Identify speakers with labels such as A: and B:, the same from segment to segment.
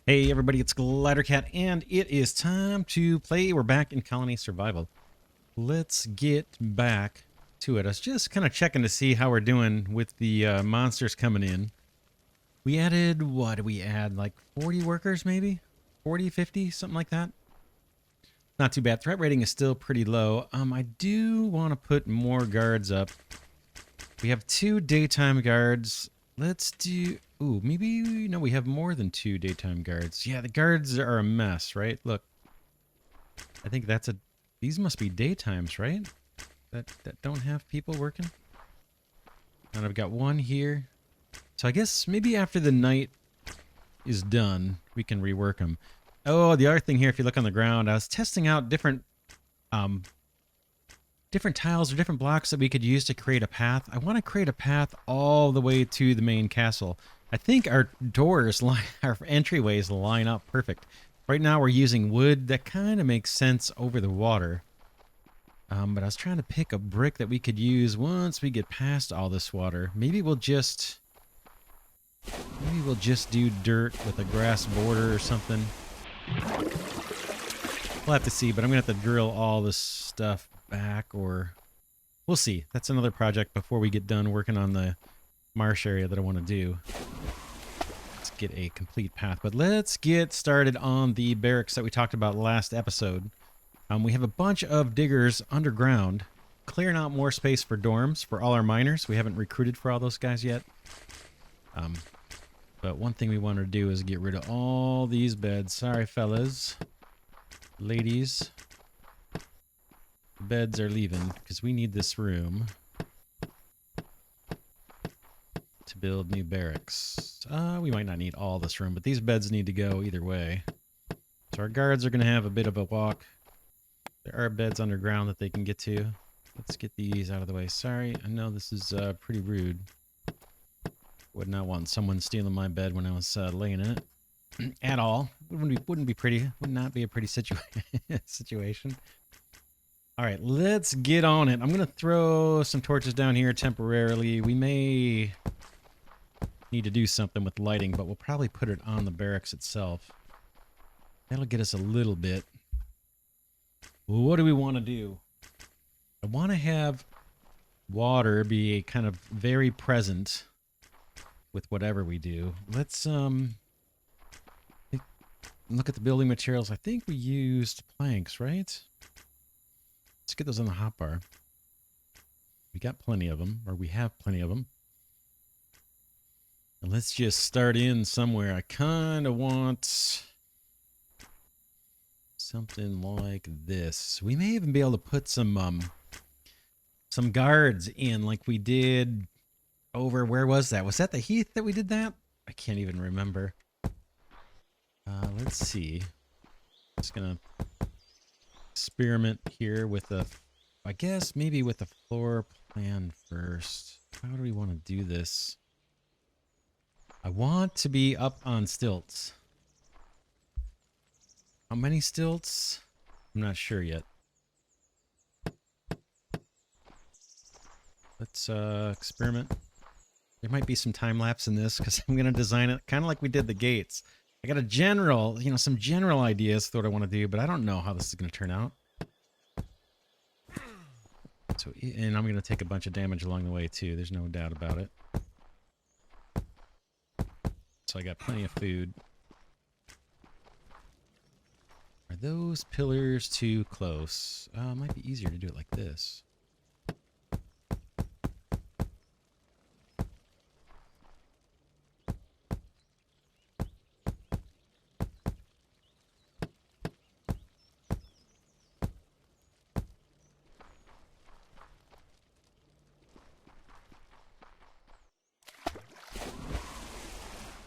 A: Hey everybody, it's Glidercat, and it is time to play. We're back in Colony Survival. Let's get back to it. I was just kind of checking to see how we're doing with the monsters coming in. We added, what did we add? Like 40 workers maybe? 40, 50, something like that? Not too bad. Threat rating is still pretty low. I do want to put more guards up. We have 2 daytime guards. Let's do... Ooh, maybe... No, we have more than 2 daytime guards. Yeah, the guards are a mess, right? Look. I think that's a... These must be daytimes, right? That don't have people working? And I've got 1 here. So I guess maybe after the night is done, we can rework them. Oh, the other thing here, if you look on the ground, I was testing out different tiles or different blocks that we could use to create a path. I want to create a path all the way to the main castle. I think our doors, our entryways line up perfect. Right now we're using wood. That kind of makes sense over the water. But I was trying to pick a brick that we could use once we get past all this water. Maybe we'll just do dirt with a grass border or something. We'll have to see, but I'm going to have to drill all this stuff back, or we'll see. That's another project before we get done working on the marsh area that I want to do. Let's get a complete path, but let's get started on the barracks that we talked about last episode. We have a bunch of diggers underground, clearing out more space for dorms for all our miners. We haven't recruited for all those guys yet. But one thing we want to do is get rid of all these beds. Sorry, fellas. Ladies. The beds are leaving because we need this room to build new barracks. We might not need all this room, but these beds need to go either way. So our guards are going to have a bit of a walk. There are beds underground that they can get to. Let's get these out of the way. Sorry, I know this is pretty rude. Would not want someone stealing my bed when I was laying in it at all. Wouldn't be pretty. Would not be a pretty situation. All right, let's get on it. I'm going to throw some torches down here temporarily. We may need to do something with lighting, but we'll probably put it on the barracks itself. That'll get us a little bit. Well, what do we want to do? I want to have water be kind of very present with whatever we do. Let's look at the building materials. I think we used planks, right? Let's get those on the hotbar. We got plenty of them, or we have plenty of them. And let's just start in somewhere. I kind of want something like this. We may even be able to put some guards in like we did over, where was that? Was that the Heath that we did that? I can't even remember. Let's see. Just gonna experiment here with I guess maybe with the floor plan first. How do we want to do this? I want to be up on stilts. How many stilts? I'm not sure yet. Let's experiment. There might be some time lapse in this because I'm going to design it kind of like we did the gates. I got a general, some general ideas for what I want to do, but I don't know how this is going to turn out. So, and I'm going to take a bunch of damage along the way too. There's no doubt about it. So I got plenty of food. Are those pillars too close? It might be easier to do it like this.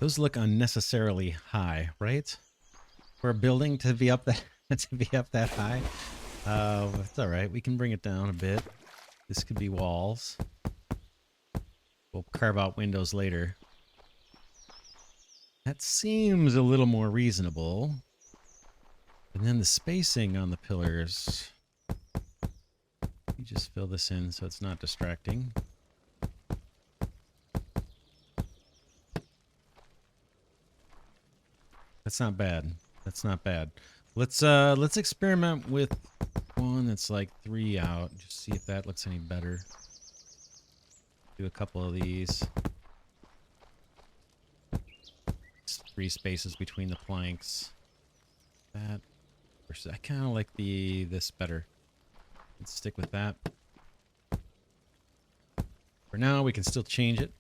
A: Those look unnecessarily high, right? For a building to be up that high. It's all right. We can bring it down a bit. This could be walls. We'll carve out windows later. That seems a little more reasonable. And then the spacing on the pillars. You just fill this in so it's not distracting. That's not bad. That's not bad. Let's experiment with one that's like 3 out. Just see if that looks any better. Do a couple of these. Just 3 spaces between the planks. That versus I kind of like this better. Let's stick with that. For now, we can still change it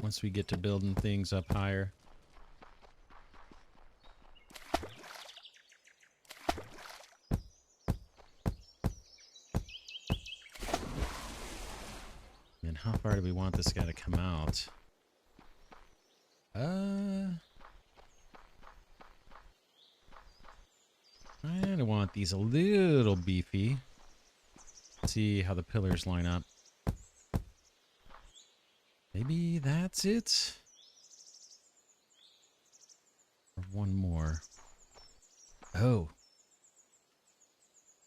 A: once we get to building things up higher. And how far do we want this guy to come out? I want these a little beefy. Let's see how the pillars line up. Maybe that's it? Or one more. Oh.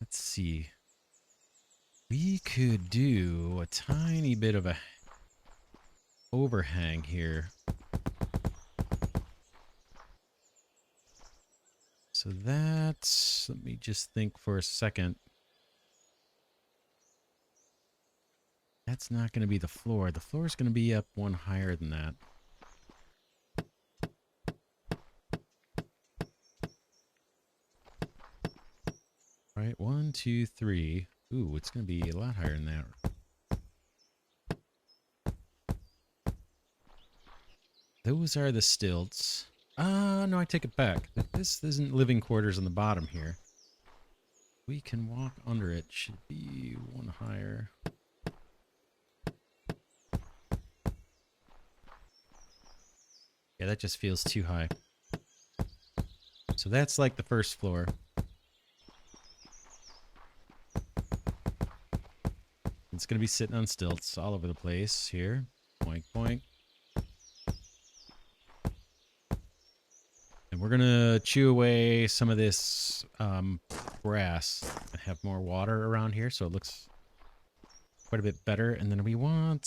A: Let's see. We could do a tiny bit of a overhang here. So that's, let me just think for a second. That's not going to be the floor. The floor is going to be up one higher than that. All right, 1, 2, 3. Ooh, it's going to be a lot higher than that. Those are the stilts. No, I take it back. This isn't living quarters on the bottom here. We can walk under it. Should be one higher. Yeah, that just feels too high. So that's like the first floor. It's going to be sitting on stilts all over the place here. Boink, boink. And we're going to chew away some of this grass and have more water around here so it looks quite a bit better. And then I want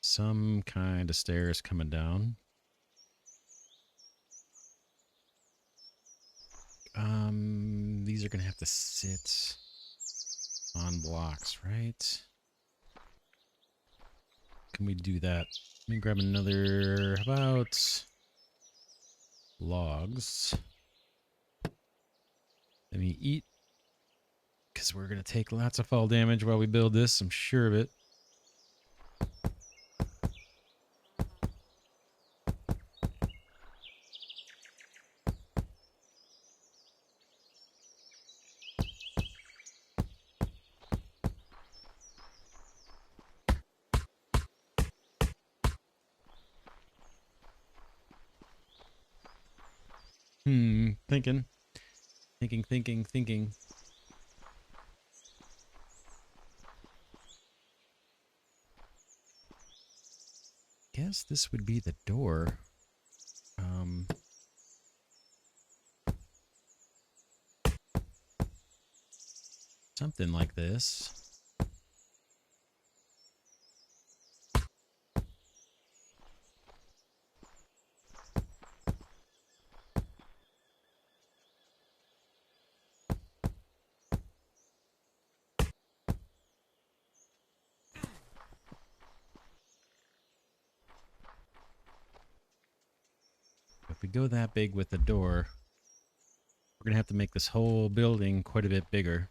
A: some kind of stairs coming down. These are going to have to sit on blocks, right? Can we do that? Let me grab another, how about logs? Let me eat, because we're going to take lots of fall damage while we build this, I'm sure of it. Thinking. Guess this would be the door. Something like this. If we go that big with the door, we're going to have to make this whole building quite a bit bigger.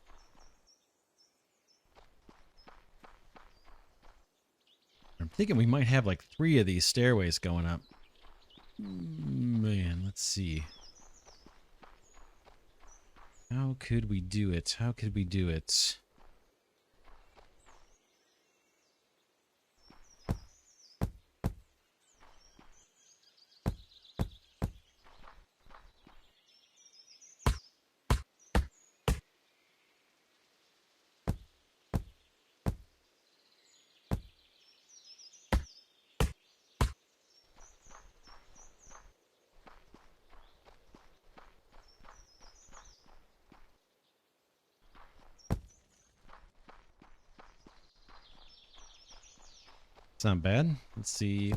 A: I'm thinking we might have like 3 of these stairways going up. Man, let's see. How could we do it? How could we do it? It's not bad. Let's see.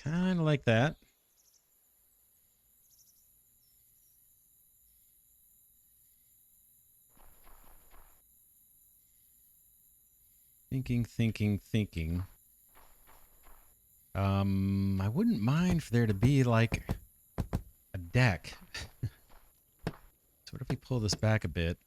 A: Kind of like that. Thinking. I wouldn't mind for there to be like a deck. So what if we pull this back a bit?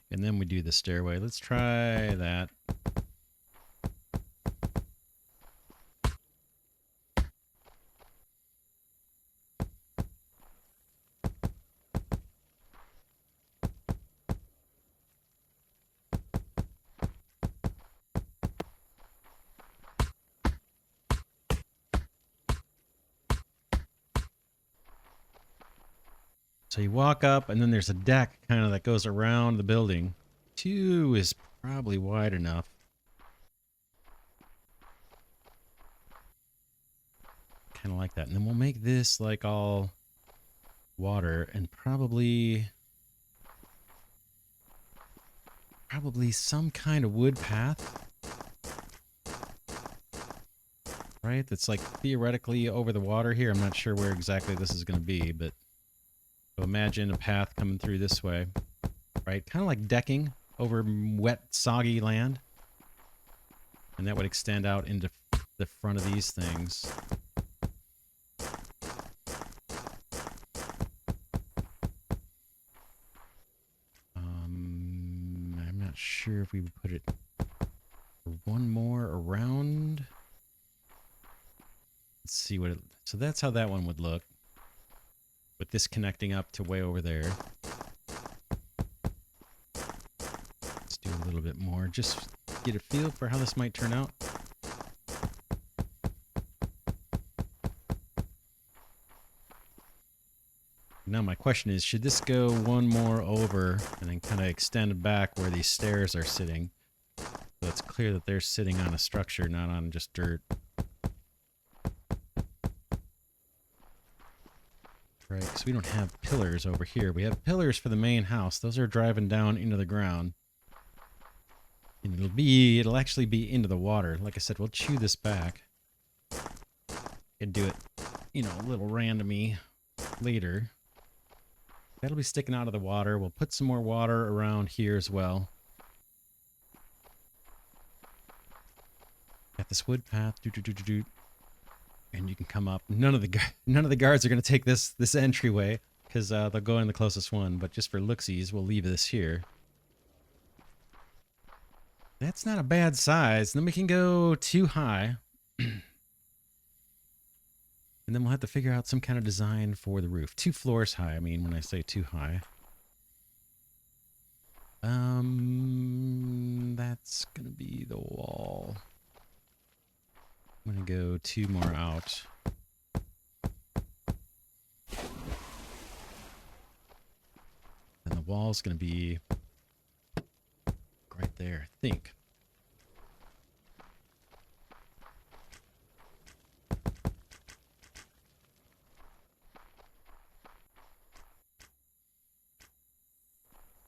A: And then we do the stairway. Let's try that. So you walk up, and then there's a deck kind of that goes around the building. 2 is probably wide enough. Kind of like that. And then we'll make this like all water and probably some kind of wood path. Right? That's like theoretically over the water here. I'm not sure where exactly this is going to be, but so imagine a path coming through this way, right? Kind of like decking over wet, soggy land. And that would extend out into the front of these things. I'm not sure if we would put it one more around. Let's see what it... So that's how that one would look. With this connecting up to way over there. Let's do a little bit more. Just get a feel for how this might turn out. Now my question is, should this go one more over and then kind of extend back where these stairs are sitting? So it's clear that they're sitting on a structure, not on just dirt. Right, because we don't have pillars over here. We have pillars for the main house. Those are driving down into the ground. And it'll actually be into the water. Like I said, we'll chew this back. And do it, you know, a little randomy later. That'll be sticking out of the water. We'll put some more water around here as well. Got this wood path. And you can come up. None of the guards are going to take this entryway because they'll go in the closest one. But just for looksies, we'll leave this here. That's not a bad size. Then we can go too high. And then we'll have to figure out some kind of design for the roof. 2 floors high, I mean, when I say too high. That's going to be the wall. I'm going to go 2 more out. And the wall's going to be right there, I think.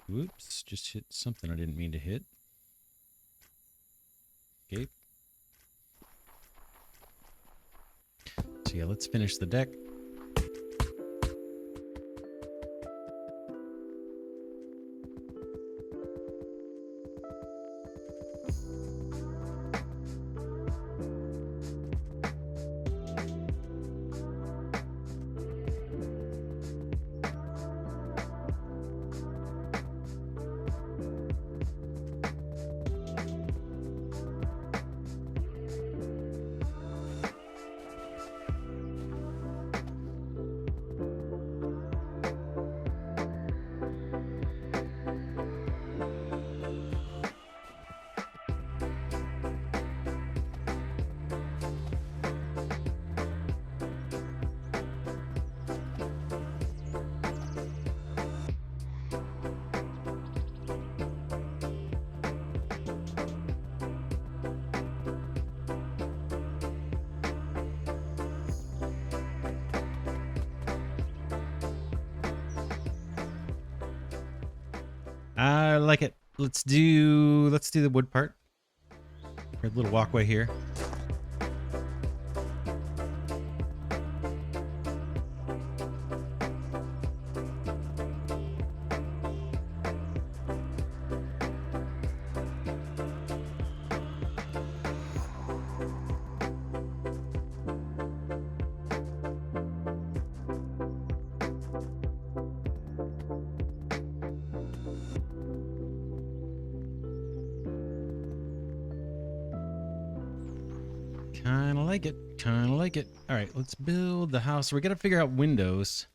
A: Whoops, just hit something I didn't mean to hit. Okay. So yeah, let's finish the deck. I like it. Let's do the wood part. A little walkway here. Kind of like it. Kind of like it. All right, let's build the house. We got to figure out windows.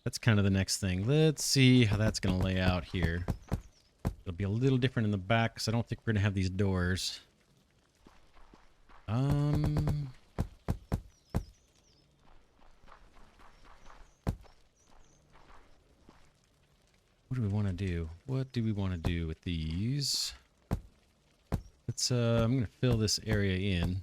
A: That's kind of the next thing. Let's see how that's going to lay out here. It'll be a little different in the back because I don't think we're going to have these doors. What do we want to do? What do we want to do with these? Let's, I'm going to fill this area in.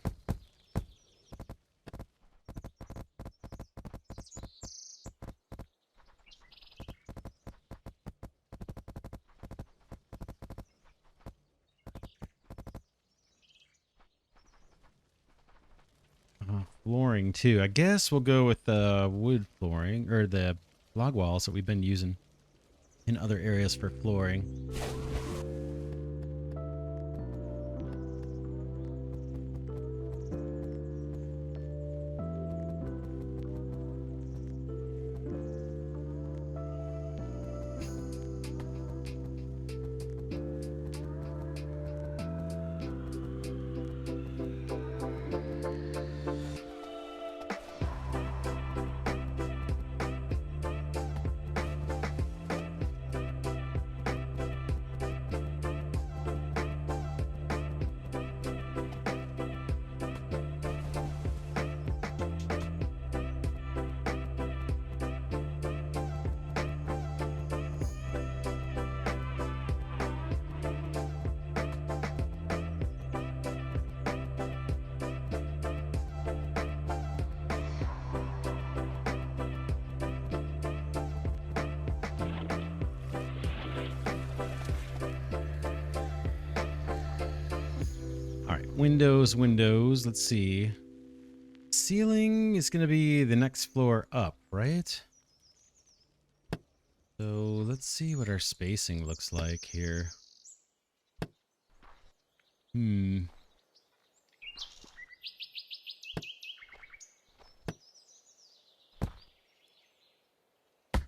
A: Flooring too. I guess we'll go with the wood flooring or the log walls that we've been using in other areas for flooring. Windows. Let's see. Ceiling is going to be the next floor up, right? So let's see what our spacing looks like here.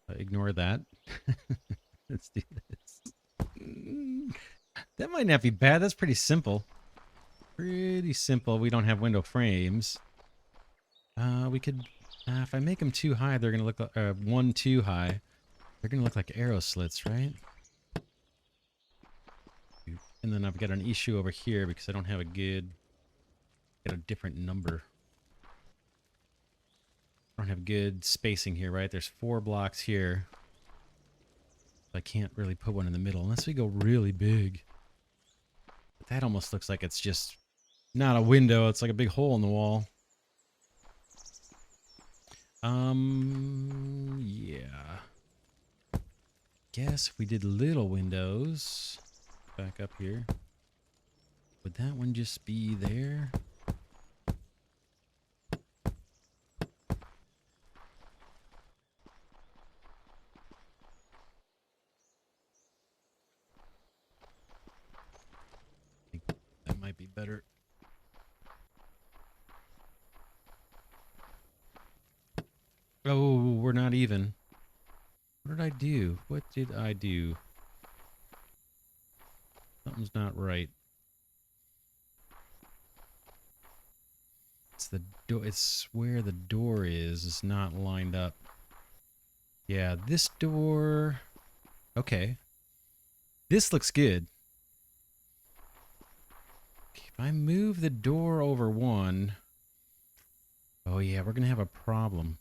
A: Ignore that. Let's do this. That might not be bad. That's pretty simple. Pretty simple. We don't have window frames. We could, if I make them too high, they're going to look like, one too high. They're going to look like arrow slits, right? And then I've got an issue over here because I don't have a different number. I don't have good spacing here, right? There's 4 blocks here. I can't really put one in the middle unless we go really big. But that almost looks like it's just not a window. It's like a big hole in the wall. Yeah. Guess if we did little windows, back up here, would that one just be there? I think that might be better. Oh, we're not even. What did I do? What did I do? Something's not right. It's the door. It's where the door is not lined up. Yeah, this door. Okay. This looks good. If I move the door over one. Oh yeah, we're gonna have a problem.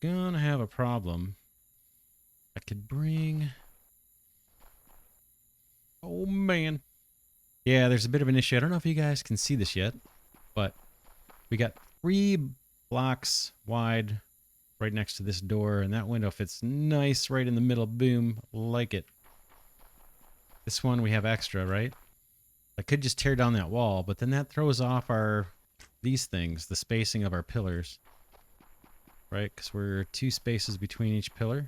A: Gonna have a problem. I could bring... Oh, man. Yeah, there's a bit of an issue. I don't know if you guys can see this yet, but we got 3 blocks wide right next to this door, and that window fits nice right in the middle. Boom. Like it. This one we have extra, right? I could just tear down that wall, but then that throws off these things, the spacing of our pillars. Right? Because we're 2 spaces between each pillar.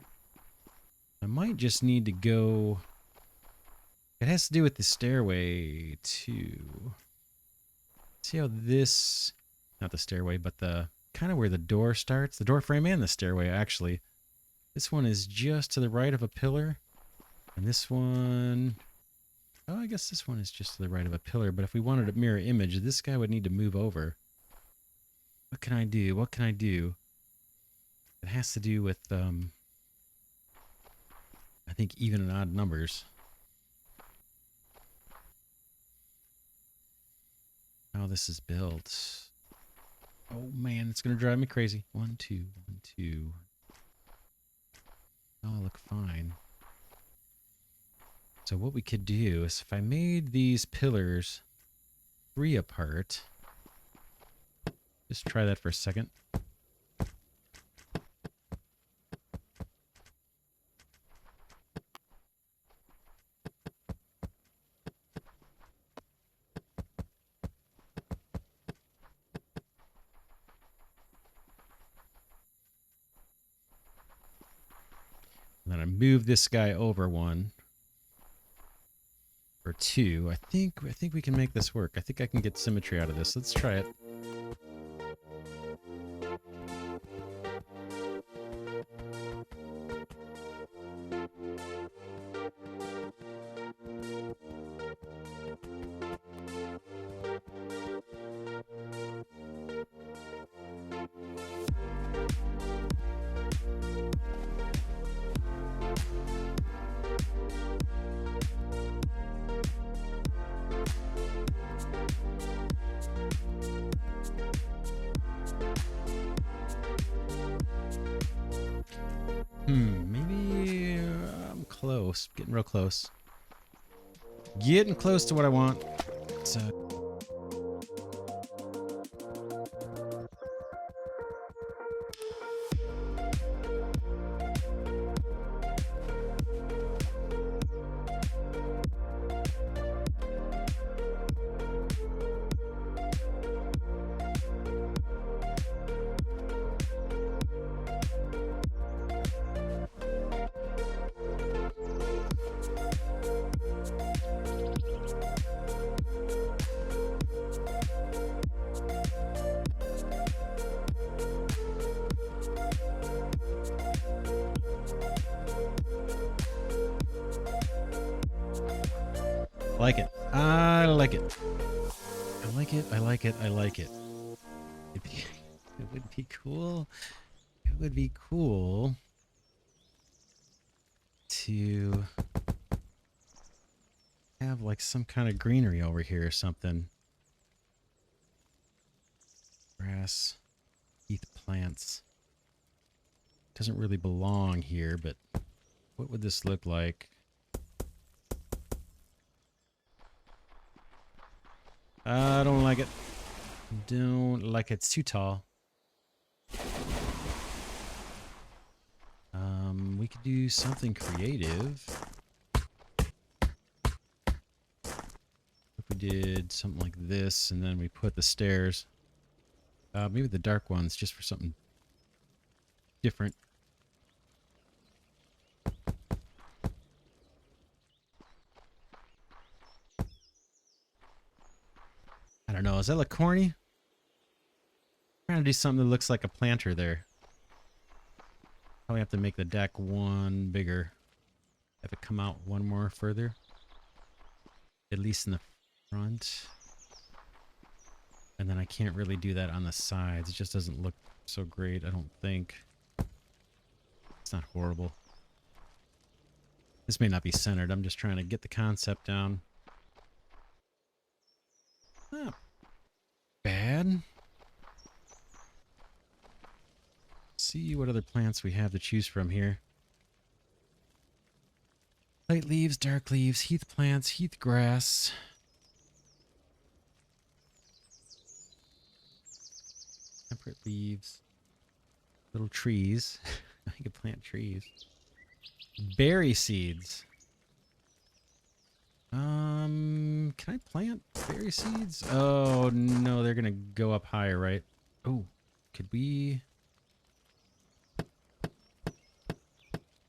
A: I might just need to go... It has to do with the stairway, too. See how this... Not the stairway, but the... Kind of where the door starts. The door frame and the stairway, actually. This one is just to the right of a pillar. And this one... Oh, I guess this one is just to the right of a pillar. But if we wanted a mirror image, this guy would need to move over. What can I do? What can I do? It has to do with, I think, even and odd numbers. How this is built. Oh, man, it's going to drive me crazy. 1, 2, 1, 2. Oh, look fine. So what we could do is if I made these pillars 3 apart. Just try that for a second. And then I move this guy over 1 or 2. I think we can make this work. I think I can get symmetry out of this. Let's try it. Maybe I'm close. Getting real close. Getting close to what I want. So like it. I like it. I like it. I like it. I like it. It would be cool. It would be cool to have like some kind of greenery over here or something. Grass, heath plants. Doesn't really belong here, but what would this look like? I don't like it. Don't like it. It's too tall. We could do something creative. If we did something like this, and then we put the stairs. Maybe the dark ones, just for something different. I don't know. Does that look corny? I'm trying to do something that looks like a planter there. Probably have to make the deck 1 bigger. Have it come out 1 more further. At least in the front. And then I can't really do that on the sides. It just doesn't look so great, I don't think. It's not horrible. This may not be centered. I'm just trying to get the concept down. Not bad. See what other plants we have to choose from here. Light leaves, dark leaves, heath plants, heath grass. Temperate leaves. Little trees. I could plant trees. Berry seeds. Can I plant berry seeds? Oh, no, they're gonna go up higher, right? Oh, could we...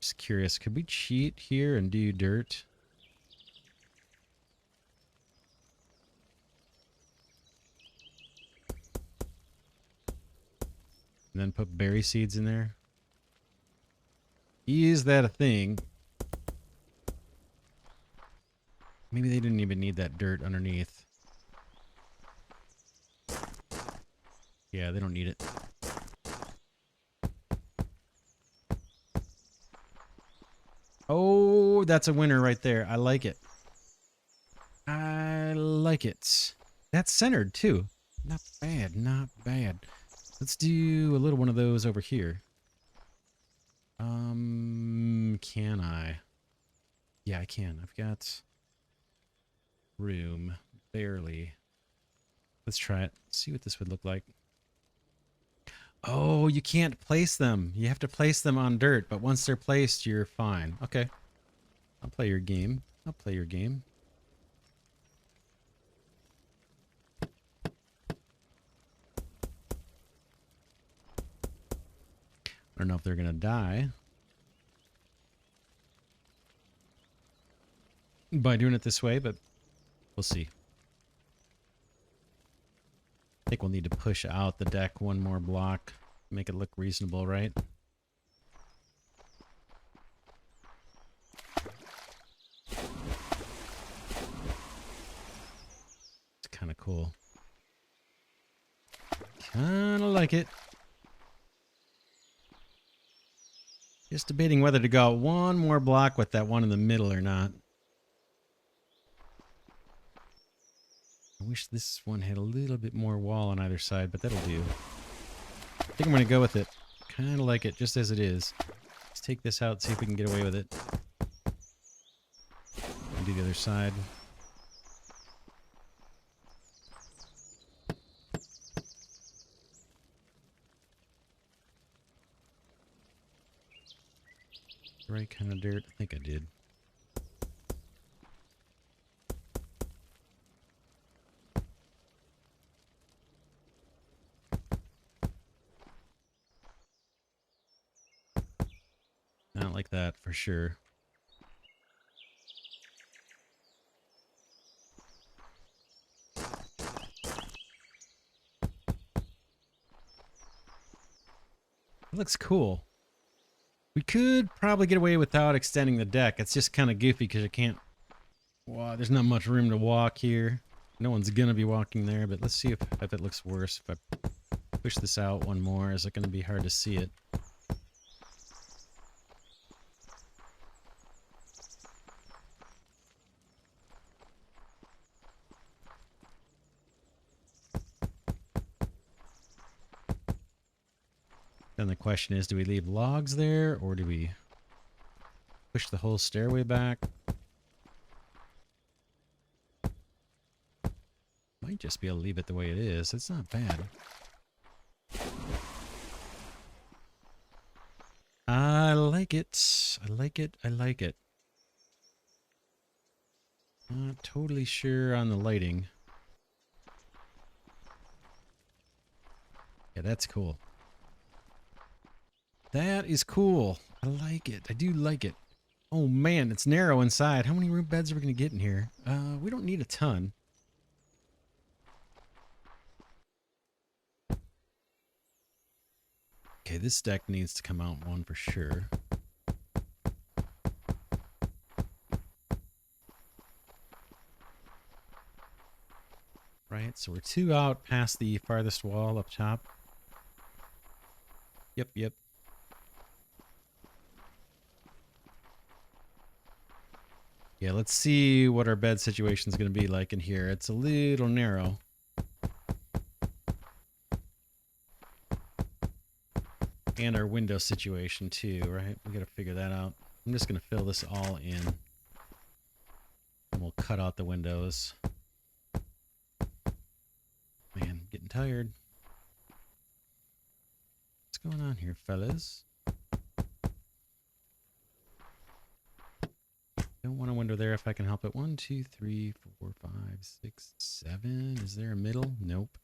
A: Just curious, could we cheat here and do dirt? And then put berry seeds in there? Is that a thing? Maybe they didn't even need that dirt underneath. Yeah, they don't need it. Oh, that's a winner right there. I like it. I like it. That's centered too. Not bad, not bad. Let's do a little one of those over here. Can I? Yeah, I can. I've got room. Barely. Let's try it. See what this would look like. Oh, you can't place them. You have to place them on dirt, but once they're placed, you're fine. Okay. I'll play your game. I'll play your game. I don't know if they're going to die by doing it this way, but we'll see. I think we'll need to push out the deck one more block. Make it look reasonable, right? It's kind of cool. Kind of like it. Just debating whether to go one more block with that one in the middle or not. I wish this one had a little bit more wall on either side, but that'll do. I think I'm going to go with it. Kind of like it, just as it is. Let's take this out, see if we can get away with it. And do the other side. Right kind of dirt? I think I did. Not like that, for sure. It looks cool. We could probably get away without extending the deck. It's just kind of goofy because you can't... Wow, there's not much room to walk here. No one's going to be walking there, but let's see if it looks worse. If I push this out one more, is it going to be hard to see it? Then the question is, do we leave logs there, or do we push the whole stairway back? Might just be able to leave it the way it is. It's not bad. I like it. I like it. I like it. Not totally sure on the lighting. Yeah, that's cool. That is cool. I like it. I do like it. Oh man, it's narrow inside. How many room beds are we going to get in here? We don't need a ton. Okay, this deck needs to come out one for sure. Right, so we're 2 out past the farthest wall up top. Yep, yep. Yeah, let's see what our bed situation is going to be like in here. It's a little narrow. And our window situation too, right? We got to figure that out. I'm just going to fill this all in. And we'll cut out the windows. Man, getting tired. What's going on here, fellas? Don't don't want a window there if I can help it. 1, 2, 3, 4, 5, 6, 7. Is there a middle? Nope.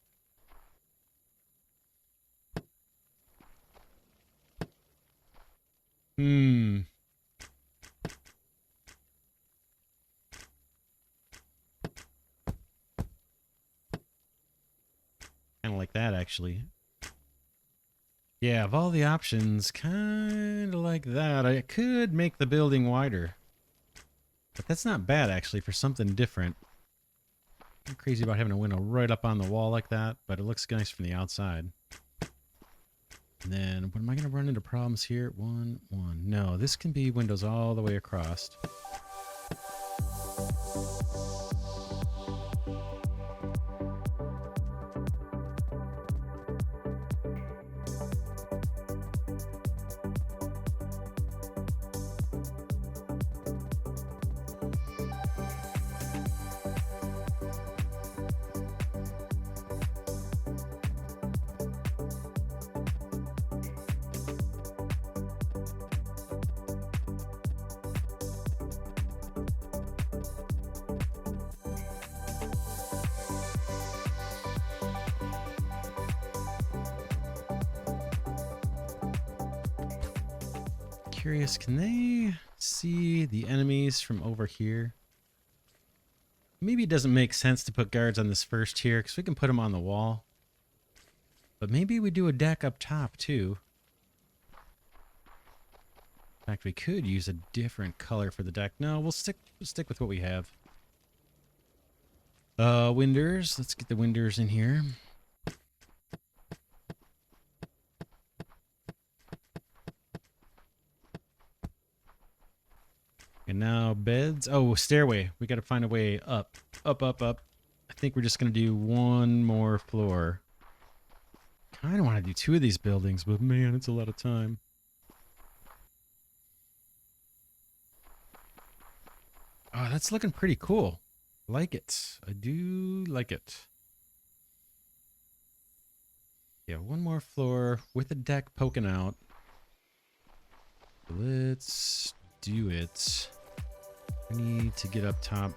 A: Kind of like that, actually. Yeah, of all the options, kind of like that. I could make the building wider. But that's not bad, actually, for something different. I'm crazy about having a window right up on the wall like that, but it looks nice from the outside. And then, what am I going to run into problems here? 1, 1. No, this can be windows all the way across. Curious, can they see the enemies from over here? Maybe it doesn't make sense to put guards on this first tier because we can put them on the wall. But maybe we do a deck up top too. In fact, we could use a different color for the deck. No, we'll stick with what we have. Windows. Let's get the windows in here. And now beds. Oh, stairway. We got to find a way up. Up, up, up. I think we're just going to do one more floor. Kind of want to do 2 of these buildings, but man, it's a lot of time. Oh, that's looking pretty cool. Like it. I do like it. Yeah, one more floor with a deck poking out. Let's do it. I need to get up top.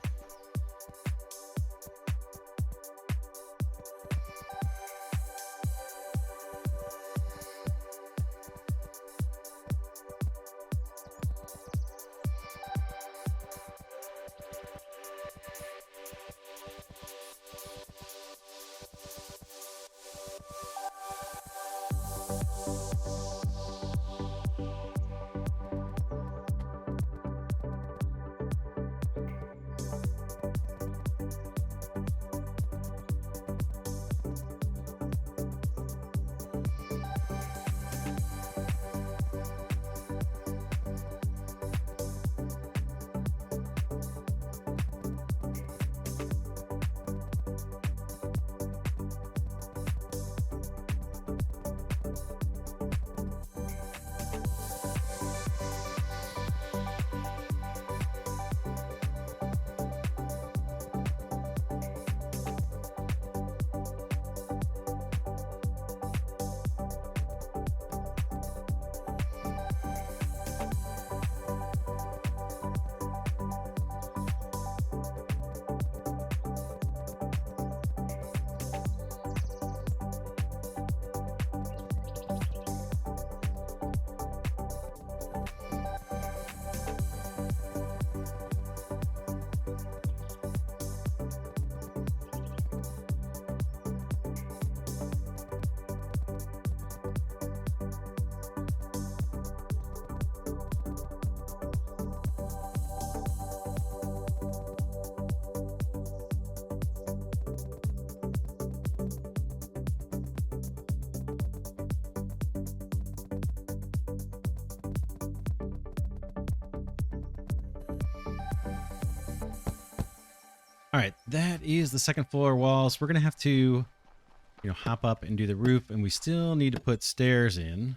A: All right, that is the second floor wall. So we're going to have to, hop up and do the roof, and we still need to put stairs in.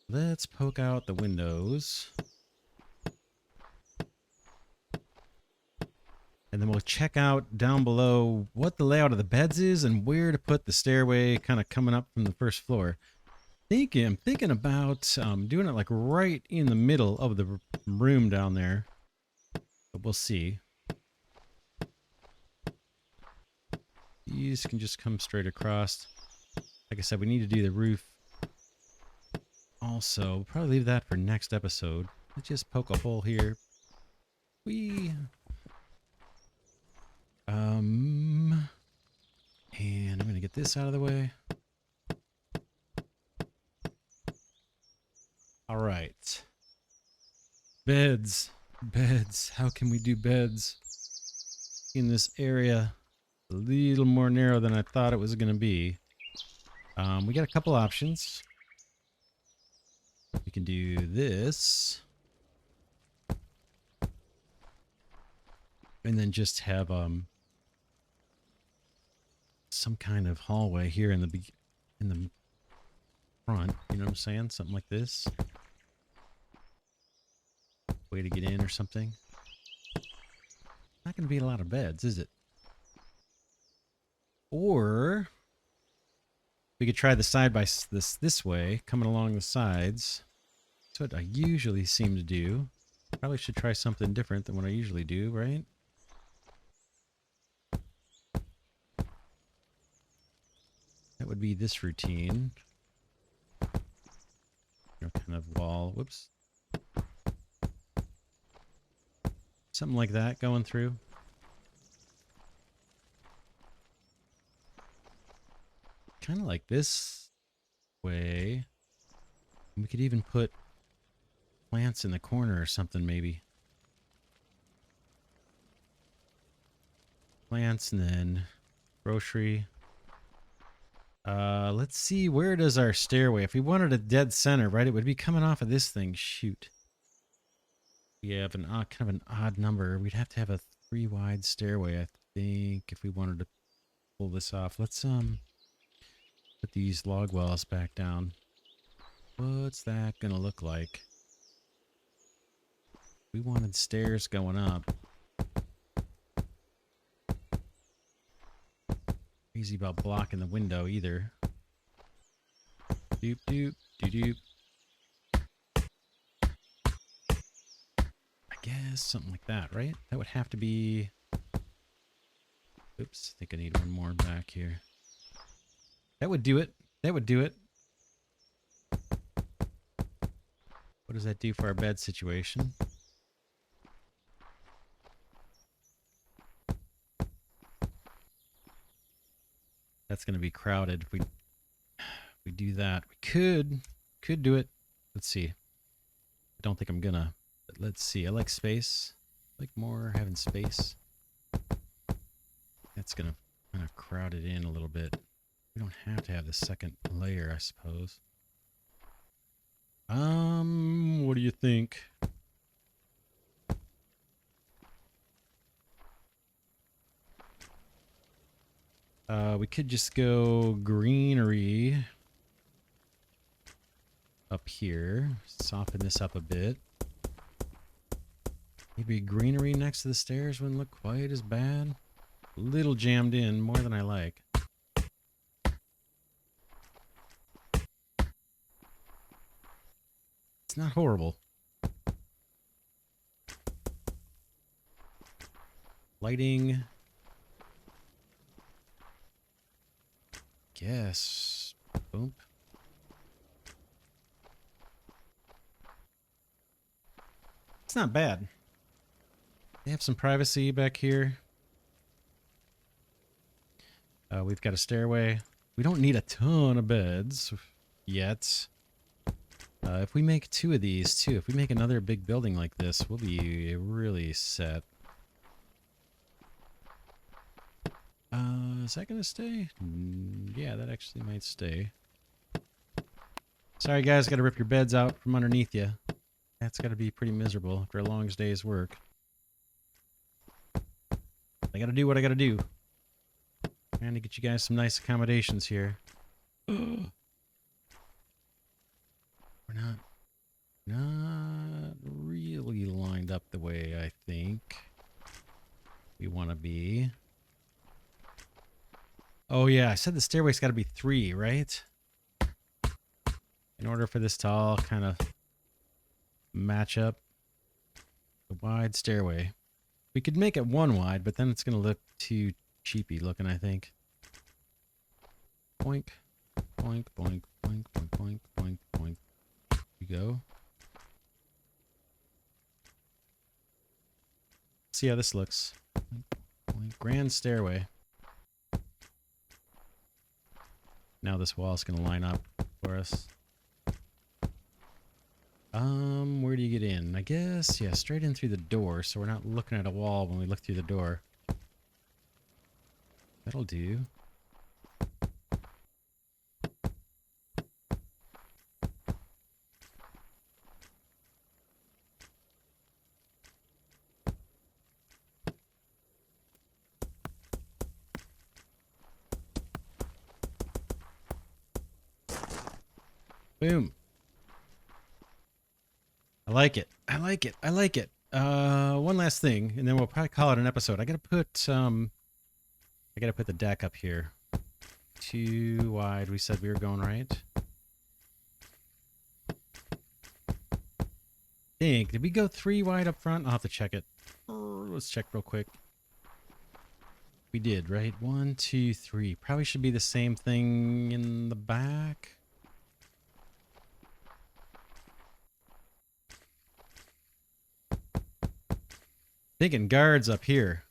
A: Let's poke out the windows. And then we'll check out down below what the layout of the beds is and where to put the stairway kind of coming up from the first floor. I'm thinking about doing it like right in the middle of the room down there. but we'll see. These can just come straight across. Like I said, we need to do the roof. Also, we'll probably leave that for next episode. Let's just poke a hole here. And I'm gonna get this out of the way. All right. Beds. Beds. How can we do beds in this area? A little more narrow than I thought it was gonna be. We got a couple options. We can do this. And then just have some kind of hallway here in the front, you know what I'm saying? Something like this. Way to get in or something. Not going to be a lot of beds, is it? Or we could try the side by this way, coming along the sides. That's what I usually seem to do. Probably should try something different than what I usually do, right? That would be this routine. Kind of wall. Whoops. Something like that going through. Kind of like this way. We could even put plants in the corner or something, maybe. Plants and then grocery. Let's see, where does our stairway, if we wanted a dead center, right, it would be coming off of this thing. Shoot. We have an kind of an odd number. We'd have to have a 3 wide stairway, I think, if we wanted to pull this off. Let's put these log walls back down. What's that gonna look like? We wanted stairs going up. Crazy about blocking the window either. Doop doop doop doop. I guess something like that, right? That would have to be. Oops, I think I need one more back here. That would do it. That would do it. What does that do for our bed situation? That's going to be crowded if we do that. We could do it. Let's see. I don't think I'm gonna, but let's see. I like space. I like more having space. That's going to kind of crowd it in a little bit. We don't have to have the second layer, I suppose. What do you think? We could just go greenery up here. Soften this up a bit. Maybe greenery next to the stairs wouldn't look quite as bad. A little jammed in, more than I like. It's not horrible. Lighting. Guess. Boom. It's not bad. They have some privacy back here. We've got a stairway. We don't need a ton of beds yet. If we make 2 of these too, if we make another big building like this, we'll be really set. Is that going to stay? Yeah, that actually might stay. Sorry guys, got to rip your beds out from underneath you. That's got to be pretty miserable after a long day's work. I got to do what I got to do. Trying to get you guys some nice accommodations here. We're not really lined up the way I think we want to be. Oh yeah, I said the stairway's got to be 3, right? In order for this to all kind of match up. The wide stairway. We could make it 1 wide, but then it's going to look too cheapy looking, I think. Boink, boink, boink, boink, boink, boink, boink, boink. Here we go. See how this looks. Boink, boink. Grand stairway. Now this wall's going to line up for us. Where do you get in? I guess, yeah, straight in through the door, so we're not looking at a wall when we look through the door. That'll do. Boom. I like it. I like it. I like it. One last thing, and then we'll probably call it an episode. I gotta put the deck up here. 2 wide. We said we were going right. Did we go 3 wide up front? I'll have to check it. Let's check real quick. We did, right? 1, 2, 3. Probably should be the same thing in the back. Thinking guards up here.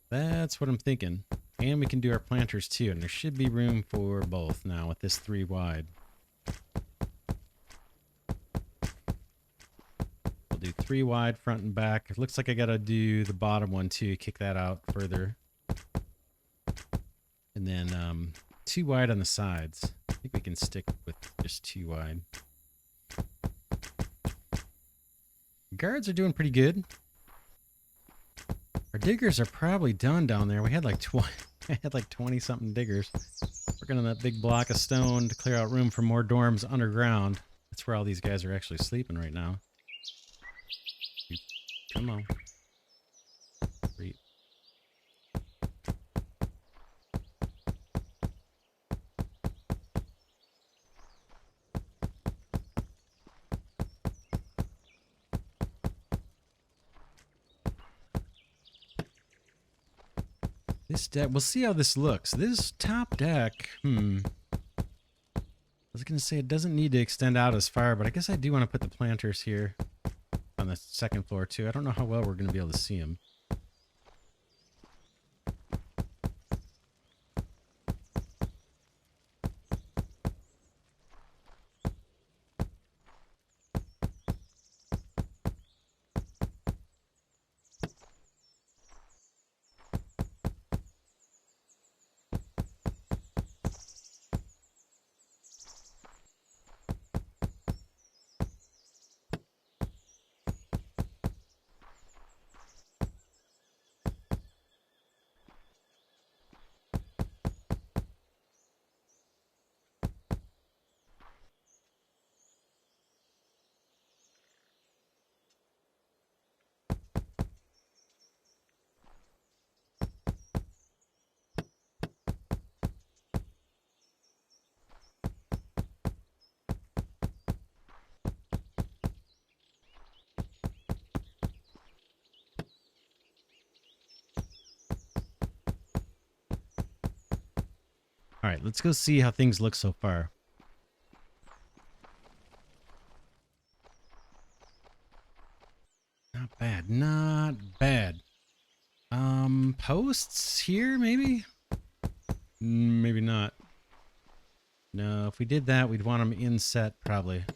A: That's what I'm thinking. And we can do our planters too, and there should be room for both now with this 3 wide. We'll do 3 wide front and back. It looks like I gotta do the bottom one too, kick that out further. And then 2 wide on the sides. I think we can stick with just 2 wide. Guards are doing pretty good. Our diggers are probably done down there. We had like 20 something diggers. Working on that big block of stone to clear out room for more dorms underground. That's where all these guys are actually sleeping right now. Come on. Great. This deck, we'll see how this looks. This top deck, I was going to say it doesn't need to extend out as far, but I guess I do want to put the planters here on the second floor too. I don't know how well we're going to be able to see them. All right, let's go see how things look so far. Not bad, not bad. Posts here, maybe? Maybe not. No, if we did that, we'd want them inset, probably.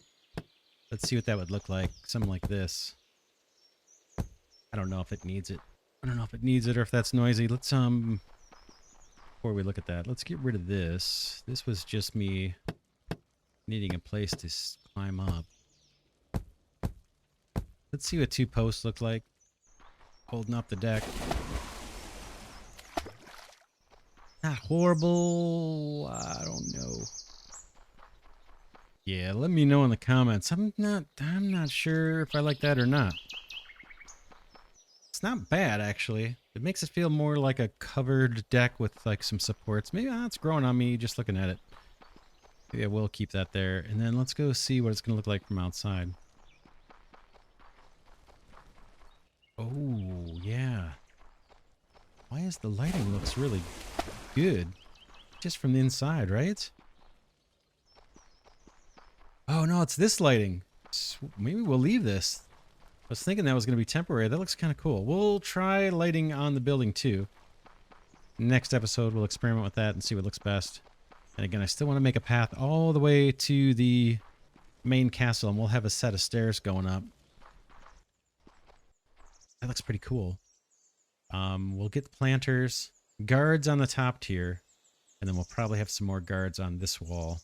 A: Let's see what that would look like. Something like this. I don't know if it needs it. I don't know if it needs it or if that's noisy. Let's, before we look at that, let's get rid of this. This was just me needing a place to climb up. Let's see what 2 posts look like. Holding up the deck. Not horrible. I don't know. Yeah, let me know in the comments. I'm not sure if I like that or not. It's not bad, actually. It makes it feel more like a covered deck with like some supports. Maybe it's growing on me just looking at it. Maybe I will keep that there. And then let's go see what it's going to look like from outside. Oh, yeah. Why is the lighting looks really good? Just from the inside, right? Oh, no, it's this lighting. Maybe we'll leave this. I was thinking that was going to be temporary. That looks kind of cool. We'll try lighting on the building, too. Next episode, we'll experiment with that and see what looks best. And again, I still want to make a path all the way to the main castle, and we'll have a set of stairs going up. That looks pretty cool. We'll get the planters, guards on the top tier, and then we'll probably have some more guards on this wall.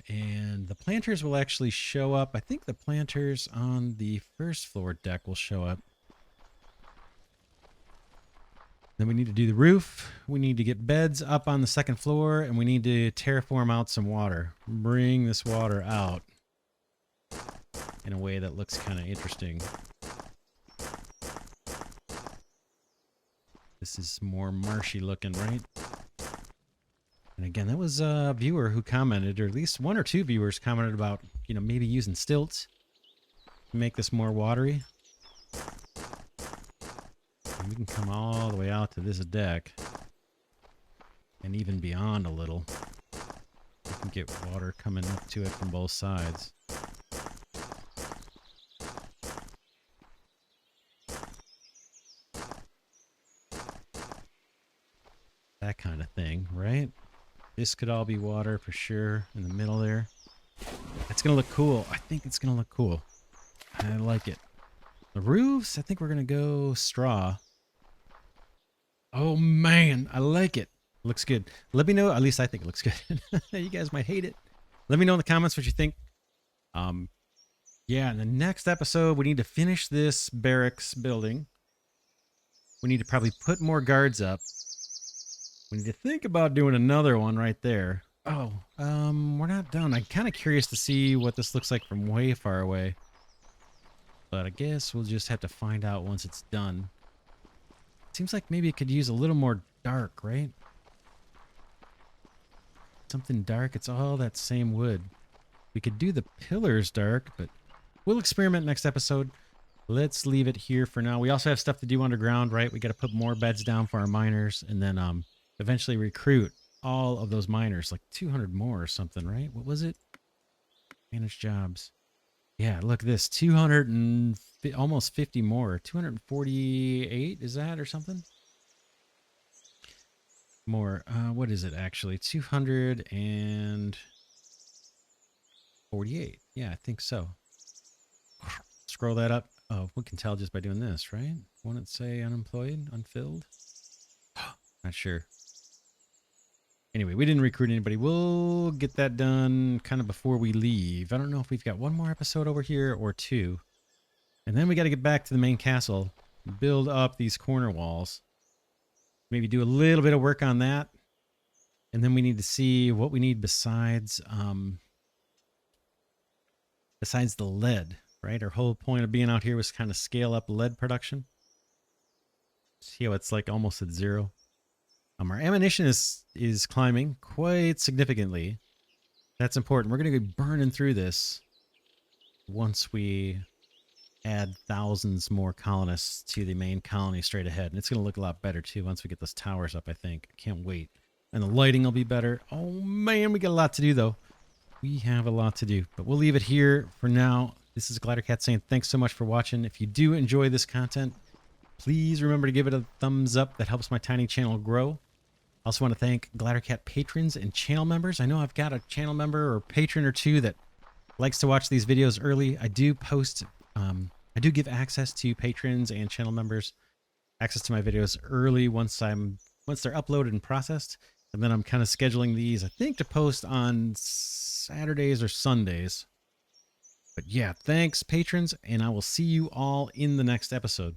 A: And the planters will actually show up. I think the planters on the first floor deck will show up. Then we need to do the roof. We need to get beds up on the second floor, and we need to terraform out some water. Bring this water out in a way that looks kind of interesting. This is more marshy looking, right? And again, that was a viewer who commented, or at least one or two viewers commented about, you know, maybe using stilts to make this more watery. And we can come all the way out to this deck and even beyond a little. We can get water coming up to it from both sides. That kind of thing, right? This could all be water for sure in the middle there. It's going to look cool. I think it's going to look cool. I like it. The roofs, I think we're going to go straw. Oh, man. I like it. Looks good. Let me know. At least I think it looks good. You guys might hate it. Let me know in the comments what you think. Yeah, in the next episode, we need to finish this barracks building. We need to probably put more guards up. We need to think about doing another one right there. Oh, we're not done. I'm kind of curious to see what this looks like from way far away. But I guess we'll just have to find out once it's done. Seems like maybe it could use a little more dark, right? Something dark. It's all that same wood. We could do the pillars dark, but we'll experiment next episode. Let's leave it here for now. We also have stuff to do underground, right? We got to put more beds down for our miners, and then eventually recruit all of those miners, like 200 more or something, right? What was it? Manage jobs. Yeah, look at this. 200 and almost 50 more. 248, is that or something? More. What is it actually? 248. Yeah, I think so. Scroll that up. Oh, we can tell just by doing this, right? Won't it say unemployed, unfilled? Not sure. Anyway, we didn't recruit anybody. We'll get that done kind of before we leave. I don't know if we've got one more episode over here or two. And then we got to get back to the main castle, build up these corner walls. Maybe do a little bit of work on that. And then we need to see what we need besides the lead, right? Our whole point of being out here was kind of scale up lead production. See how it's like almost at zero. Our ammunition is climbing quite significantly. That's important. We're going to be burning through this once we add thousands more colonists to the main colony straight ahead. And it's going to look a lot better, too, once we get those towers up, I think. I can't wait. And the lighting will be better. Oh, man, we got a lot to do, though. We have a lot to do. But we'll leave it here for now. This is Glidercat saying thanks so much for watching. If you do enjoy this content, please remember to give it a thumbs up. That helps my tiny channel grow. I also want to thank Glidercat patrons and channel members. I know I've got a channel member or patron or two that likes to watch these videos early. I do post, I do give access to patrons and channel members access to my videos early once they're uploaded and processed. And then I'm kind of scheduling these, I think, to post on Saturdays or Sundays. But yeah, thanks, patrons, and I will see you all in the next episode.